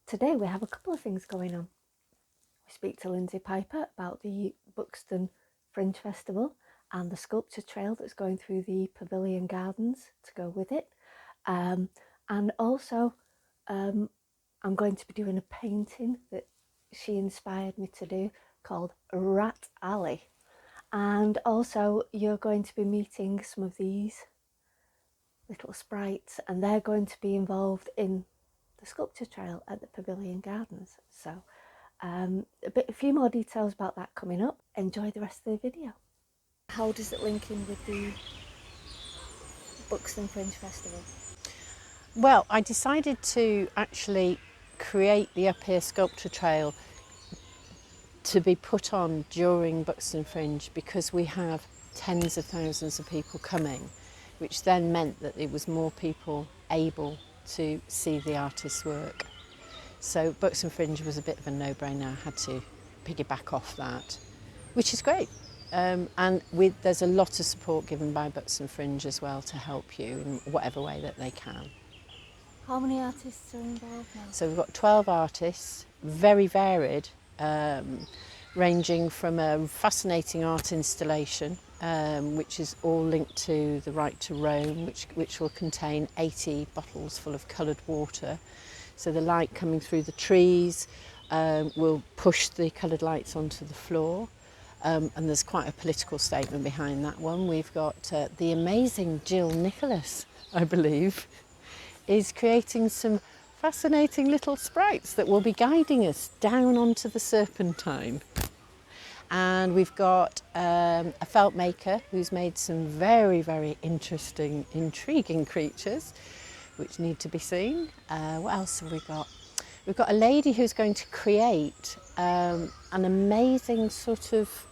Today we have a couple of things going on. We speak to Lindsey Piper about the Buxton Fringe Festival and the sculpture trail that's going through the Pavilion Gardens to go with it. And also I'm going to be doing a painting that she inspired me to do called Rat Alley. And also you're going to be meeting some of these little sprites, and they're going to be involved in the sculpture trail at the Pavilion Gardens. So a few more details about that coming up. Enjoy the rest of the video. How does it link in with the Buxton Fringe Festival? Well, I decided to actually create the Up Here Sculpture Trail to be put on during Buxton Fringe because we have tens of thousands of people coming, which then meant that there was more people able to see the artist's work. So Buxton Fringe was a bit of a no-brainer. I had to piggyback off that, which is great. And there's a lot of support given by Buxton Fringe as well to help you in whatever way that they can. How many artists are involved now? So we've got 12 artists, very varied, ranging from a fascinating art installation, which is all linked to the Right to Roam, which will contain 80 bottles full of coloured water. So the light coming through the trees will push the coloured lights onto the floor. And there's quite a political statement behind that one. We've got the amazing Gill, I believe, is creating some fascinating little sprites that will be guiding us down onto the Serpentine. And we've got a felt maker who's made some very, very interesting, intriguing creatures which need to be seen. What else have we got? We've got a lady who's going to create an amazing sort of,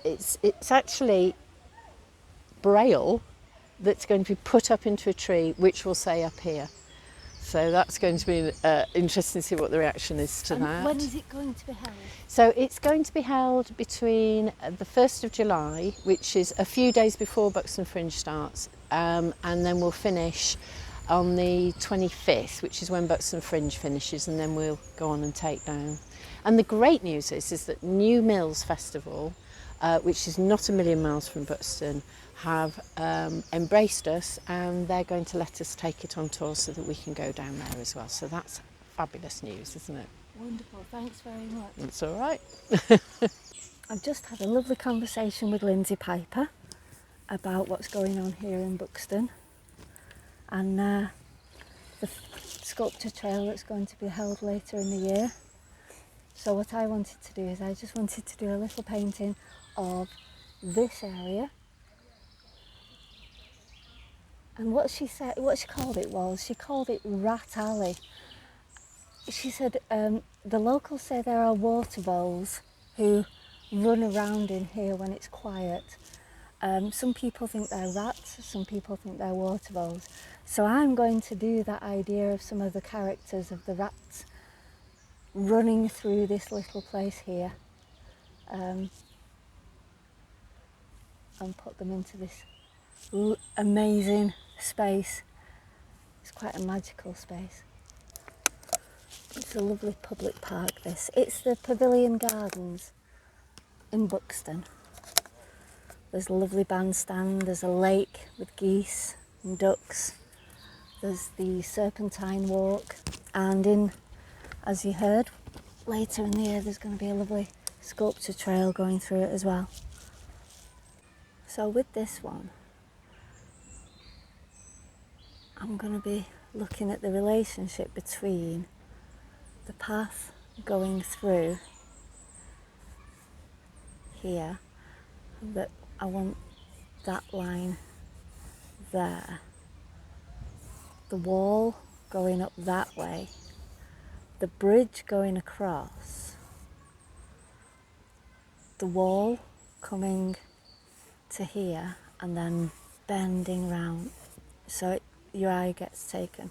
it's actually braille that's going to be put up into a tree which will say Up Here. So that's going to be interesting to see what the reaction is to that. When is it going to be held? So it's going to be held between the 1st of July, which is a few days before Buxton Fringe starts, and then we'll finish on the 25th, which is when Buxton Fringe finishes, and then we'll go on and take down. And the great news is that New Mills Festival, which is not a million miles from Buxton, have embraced us, and they're going to let us take it on tour so that we can go down there as well. So that's fabulous news, isn't it? Wonderful, thanks very much. That's all right. I've just had a lovely conversation with Lindsey Piper about what's going on here in Buxton and the sculpture trail that's going to be held later in the year. So what I wanted to do is I just wanted to do a little painting of this area. And what she called it Rat Alley. She said the locals say there are water voles who run around in here when it's quiet. Some people think they're rats, some people think they're water voles. So I'm going to do that idea of some of the characters of the rats running through this little place here, and put them into this amazing space. It's quite a magical space. It's a lovely public park, this. It's the Pavilion Gardens in Buxton. There's a lovely bandstand, there's a lake with geese and ducks. There's the Serpentine Walk, and as you heard, later in the year there's going to be a lovely sculpture trail going through it as well. So with this one, I'm going to be looking at the relationship between the path going through here, that I want that line there, the wall going up that way, the bridge going across, the wall coming to here and then bending round so your eye gets taken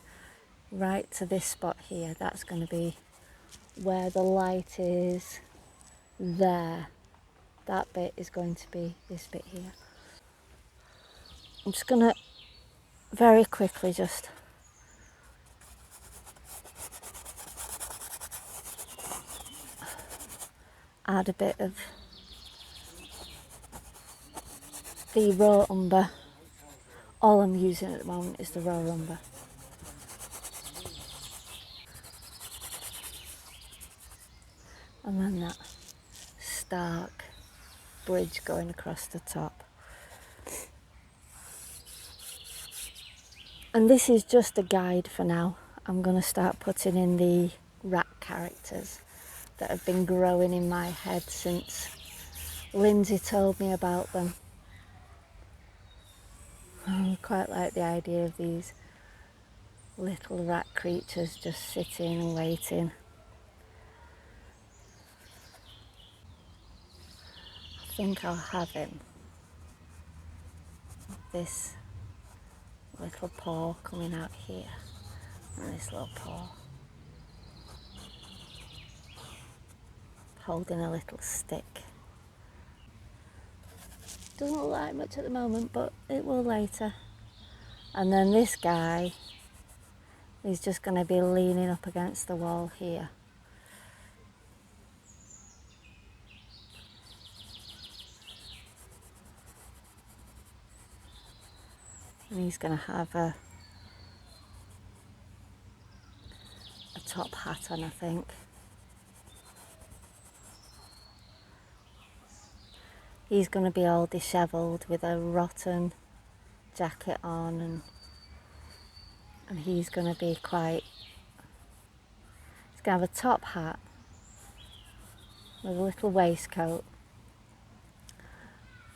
right to this spot here. That's going to be where the light is there. That bit is going to be this bit here. I'm just going to very quickly just add a bit of the raw umber. All I'm using at the moment is the raw umber. And then that stark bridge going across the top. And this is just a guide for now. I'm going to start putting in the rat characters that have been growing in my head since Lindsey told me about them. I quite like the idea of these little rat creatures just sitting and waiting. I think I'll have him. This little paw coming out here, and this little paw holding a little stick. Doesn't look like much at the moment, but it will later. And then this guy is just going to be leaning up against the wall here. And he's going to have a top hat on, I think. He's going to be all dishevelled with a rotten jacket on, and he's going to be quite... He's going to have a top hat with a little waistcoat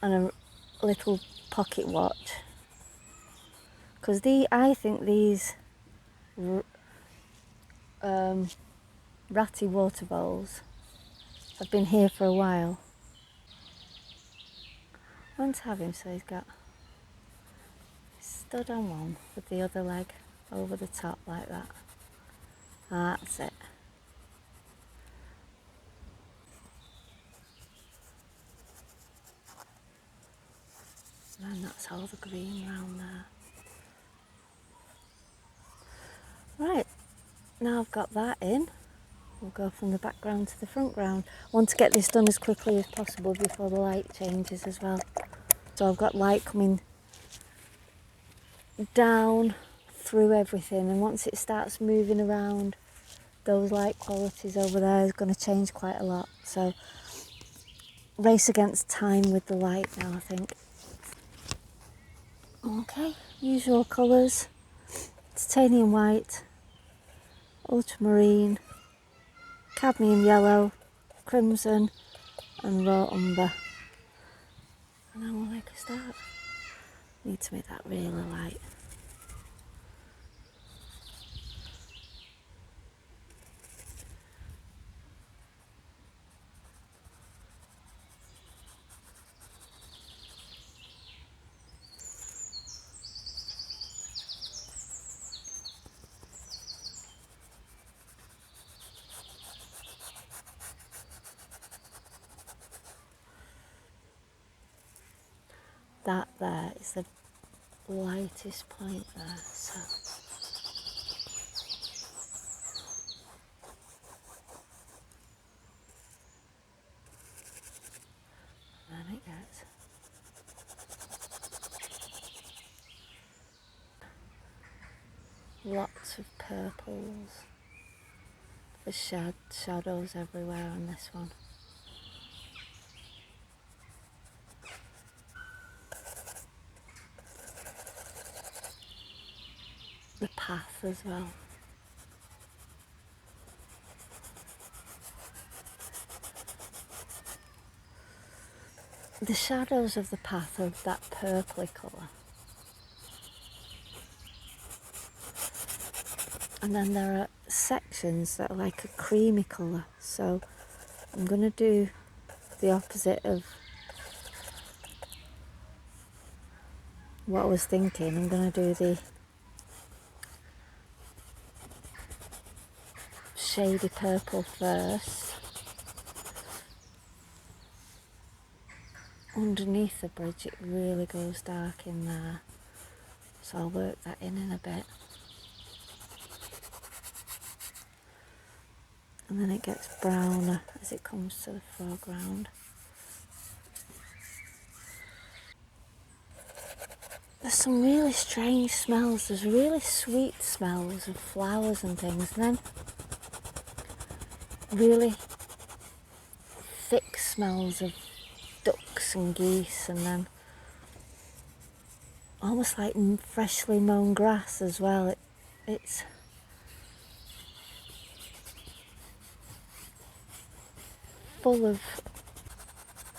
and a little pocket watch. Because I think these ratty water voles have been here for a while. I want to have him so he's stood on one with the other leg over the top like that. That's it. And that's all the green round there. Right, now I've got that in, we'll go from the background to the front ground. I want to get this done as quickly as possible before the light changes as well. So I've got light coming down through everything, and once it starts moving around, those light qualities over there is going to change quite a lot. So race against time with the light now, I think. Okay, usual colours: titanium white, ultramarine, cadmium yellow, crimson and raw umber. And then we'll make a start. Need to make that really light. That there is the lightest point there, so then it gets lots of purples, the shadows everywhere on this one. The path as well. The shadows of the path are that purpley colour. And then there are sections that are like a creamy colour. So I'm going to do the opposite of what I was thinking. I'm going to do the shady purple first. Underneath the bridge it really goes dark in there, so I'll work that in a bit. and then it gets browner as it comes to the foreground. There's some really strange smells. There's really sweet smells of flowers and things, and then really thick smells of ducks and geese, and then almost like freshly mown grass as well. It's full of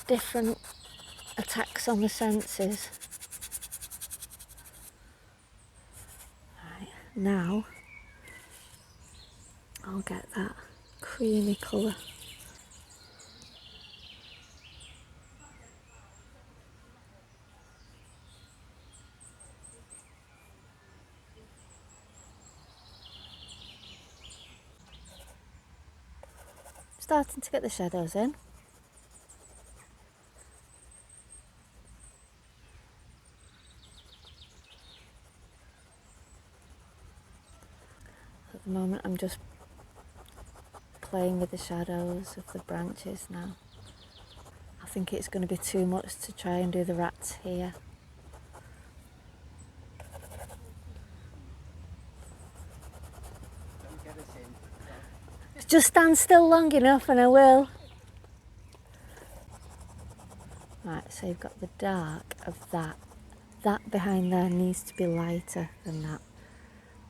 different attacks on the senses. Right, now I'll get that creamy colour. Starting to get the shadows in. At the moment I'm just playing with the shadows of the branches now. I think it's going to be too much to try and do the rats here. Just stand still long enough and I will. Right, so you've got the dark of that. That behind there needs to be lighter than that.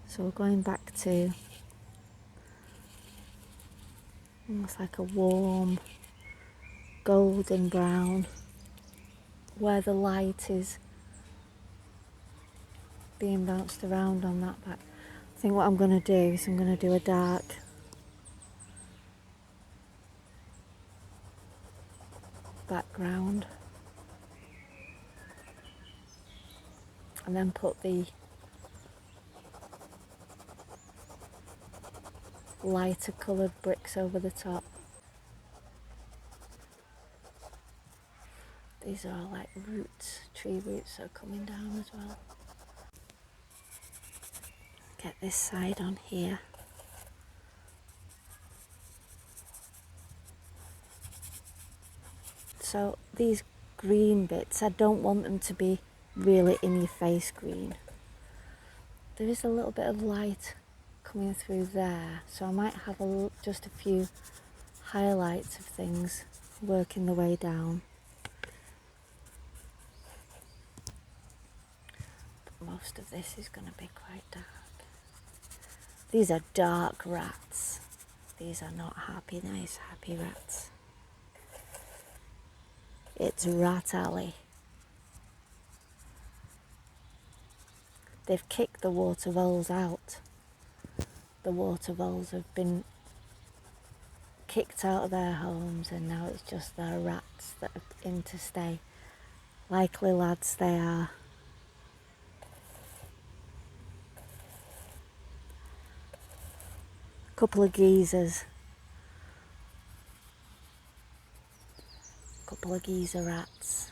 So we're going back to almost like a warm golden brown where the light is being bounced around on that back. I think what I'm going to do is I'm going to do a dark background and then put the lighter coloured bricks over the top. These are all like roots, tree roots that are coming down as well. Get this side on here. So these green bits, I don't want them to be really in your face green. There is a little bit of light coming through there, so I might have just a few highlights of things working the way down. But most of this is going to be quite dark. These are dark rats. These are not happy, nice, happy rats. It's Rat Alley. They've kicked the water voles out. The water voles have been kicked out of their homes and now it's just their rats that are in to stay. Likely lads they are. Couple of geezers. Couple of geezer rats.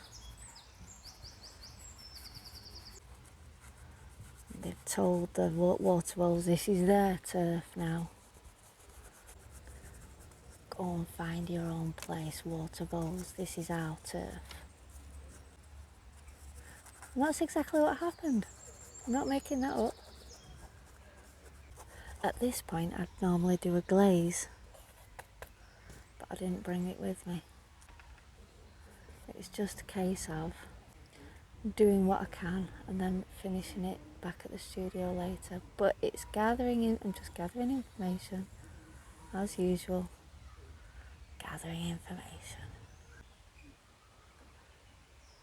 They've told the water voles this is their turf now. Go and find your own place, water voles. This is our turf. And that's exactly what happened. I'm not making that up. At this point, I'd normally do a glaze, but I didn't bring it with me. It's just a case of doing what I can and then finishing it back at the studio later. But it's gathering in, I'm just gathering information, as usual. Gathering information.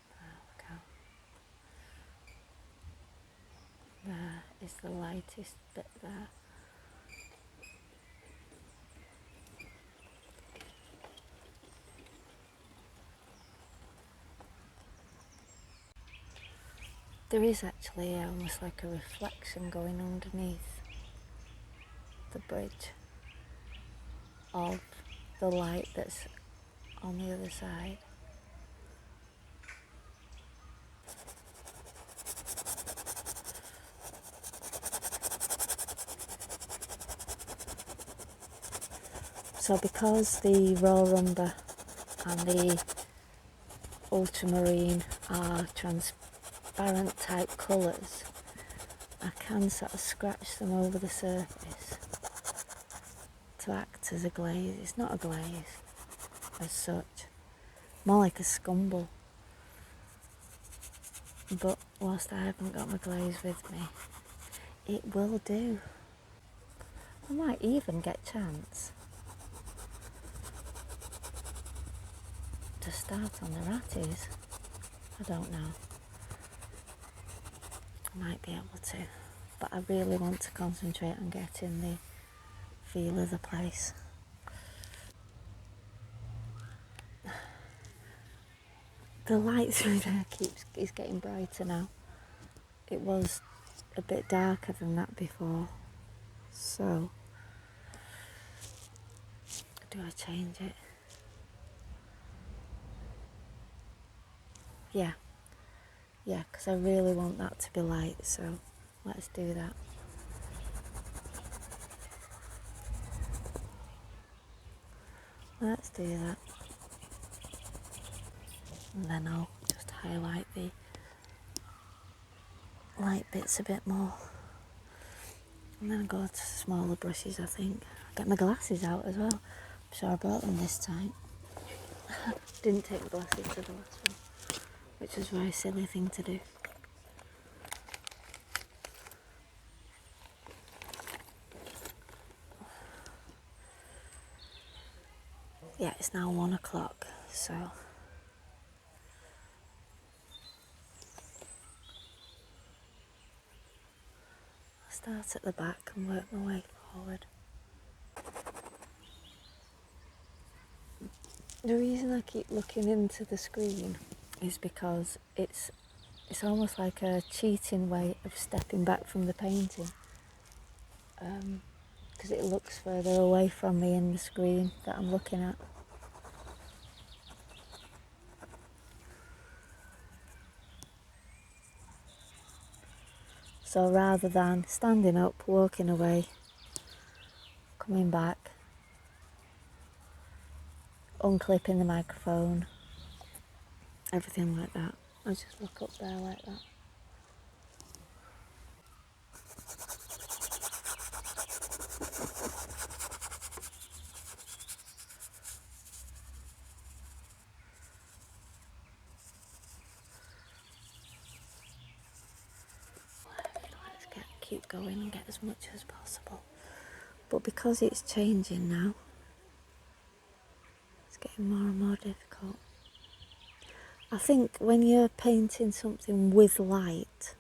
There we go. There is the lightest bit there. There is actually almost like a reflection going underneath the bridge of the light that's on the other side. So because the raw umber and the ultramarine are transparent type colours, I can sort of scratch them over the surface to act as a glaze. It's not a glaze as such, more like a scumble. But whilst I haven't got my glaze with me, it will do. I might even get a chance to start on the ratties. I don't know. I might be able to, but I really want to concentrate on getting the feel of the place. The light through there is getting brighter now. It was a bit darker than that before. So, do I change it? Yeah, because I really want that to be light, so let's do that. Let's do that. And then I'll just highlight the light bits a bit more. And then go to smaller brushes, I think. Get my glasses out as well. I'm sure I brought them this time. Didn't take the glasses to the last one, which was a very silly thing to do. Yeah, it's now 1 o'clock, so I'll start at the back and work my way forward. The reason I keep looking into the screen is because it's almost like a cheating way of stepping back from the painting, because it looks further away from me in the screen that I'm looking at. So rather than standing up, walking away, coming back, unclipping the microphone, everything like that, I just look up there like that. Keep going and get as much as possible. But because it's changing now, it's getting more and more difficult. I think when you're painting something with light,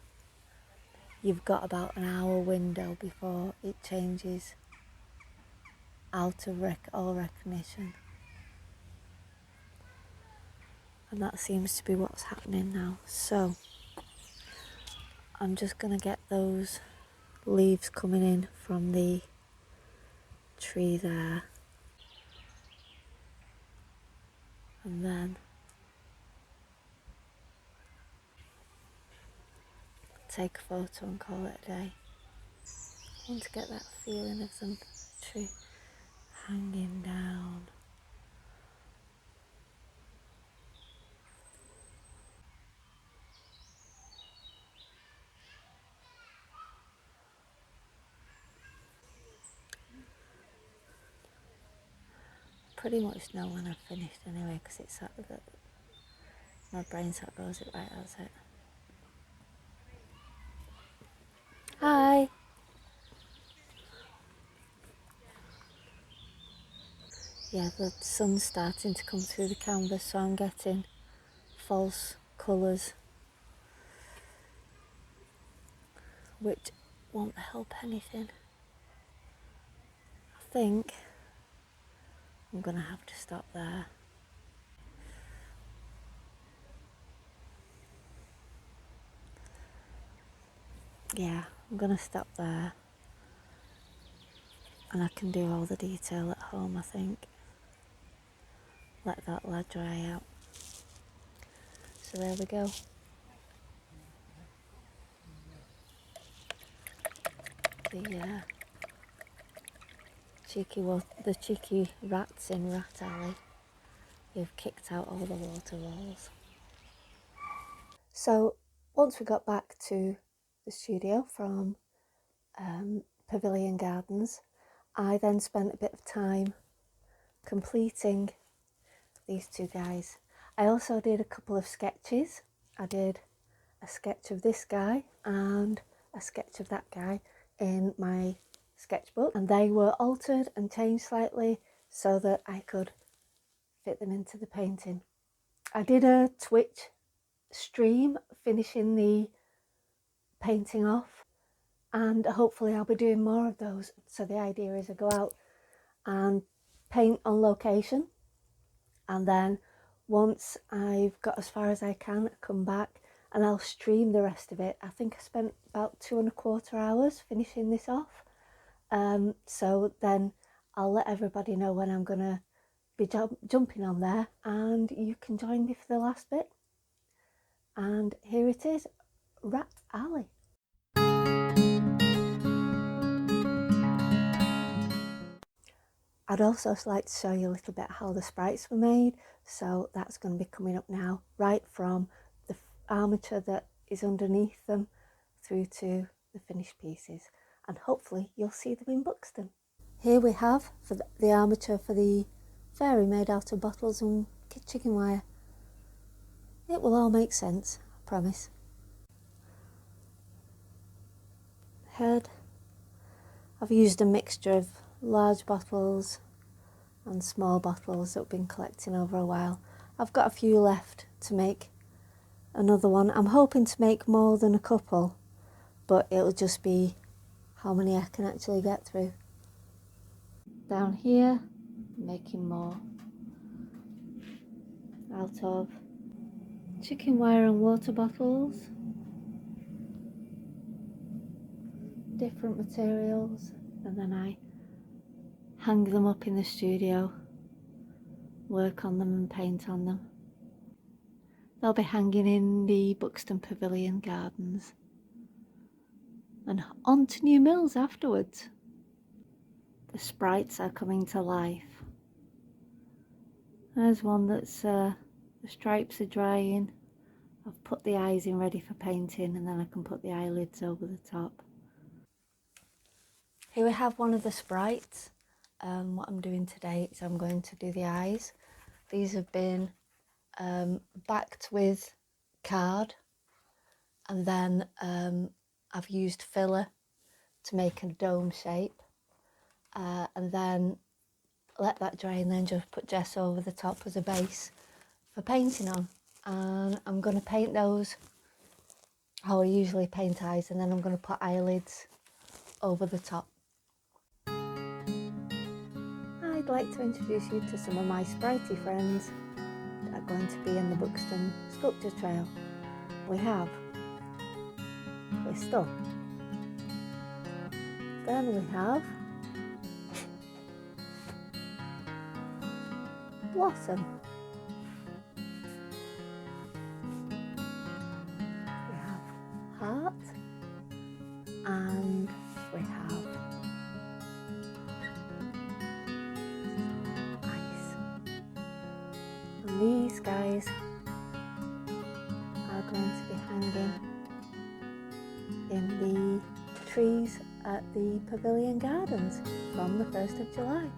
you've got about an hour window before it changes out of all recognition. And that seems to be what's happening now. So I'm just going to get those leaves coming in from the tree there. And then take a photo and call it a day. I want to get that feeling of the tree hanging down. Pretty much know when I've finished anyway, because it's sort of my brain sort of goes, it right, that's it. Hi. Yeah, the sun's starting to come through the canvas, so I'm getting false colours, which won't help anything. I think I'm going to have to stop there. Yeah, I'm going to stop there. And I can do all the detail at home, I think. Let that lie dry out. So there we go. The the cheeky rats in Rat Alley who've kicked out all the water voles. So once we got back to the studio from Pavilion Gardens, I then spent a bit of time completing these two guys. I also did a couple of sketches. I did a sketch of this guy and a sketch of that guy in my sketchbook, and they were altered and changed slightly so that I could fit them into the painting. I did a Twitch stream finishing the painting off, and hopefully I'll be doing more of those. So the idea is I go out and paint on location, and then once I've got as far as I can, I come back and I'll stream the rest of it. I think I spent about 2.25 hours finishing this off. So then I'll let everybody know when I'm gonna be jumping on there, and you can join me for the last bit. And here it is, Rat Alley. I'd also like to show you a little bit how the sprites were made, so that's going to be coming up now, right from the armature that is underneath them through to the finished pieces, and hopefully you'll see them in Buxton. Here we have for the armature for the fairy made out of bottles and chicken wire. It will all make sense, I promise. Head, I've used a mixture of large bottles and small bottles that I've been collecting over a while. I've got a few left to make another one. I'm hoping to make more than a couple, but it'll just be how many I can actually get through. Down here, making more out of chicken wire and water bottles, different materials, and then I hang them up in the studio, work on them and paint on them. They'll be hanging in the Buxton Pavilion Gardens and on to New Mills afterwards. The sprites are coming to life. There's one that's the stripes are drying. I've put the eyes in ready for painting, and then I can put the eyelids over the top. Here we have one of the sprites. What I'm doing today is I'm going to do the eyes. These have been backed with card, and then I've used filler to make a dome shape, and then let that dry, and then just put gesso over the top as a base for painting on. And I'm going to paint those how I usually paint eyes, and then I'm going to put eyelids over the top. I'd like to introduce you to some of my spritey friends that are going to be in the Buxton Sculpture Trail. We have Crystal, then we have Blossom, we have Heart, and we have Ice. And these guys are going to be hanging in the trees at the Pavilion Gardens from the 1st of July.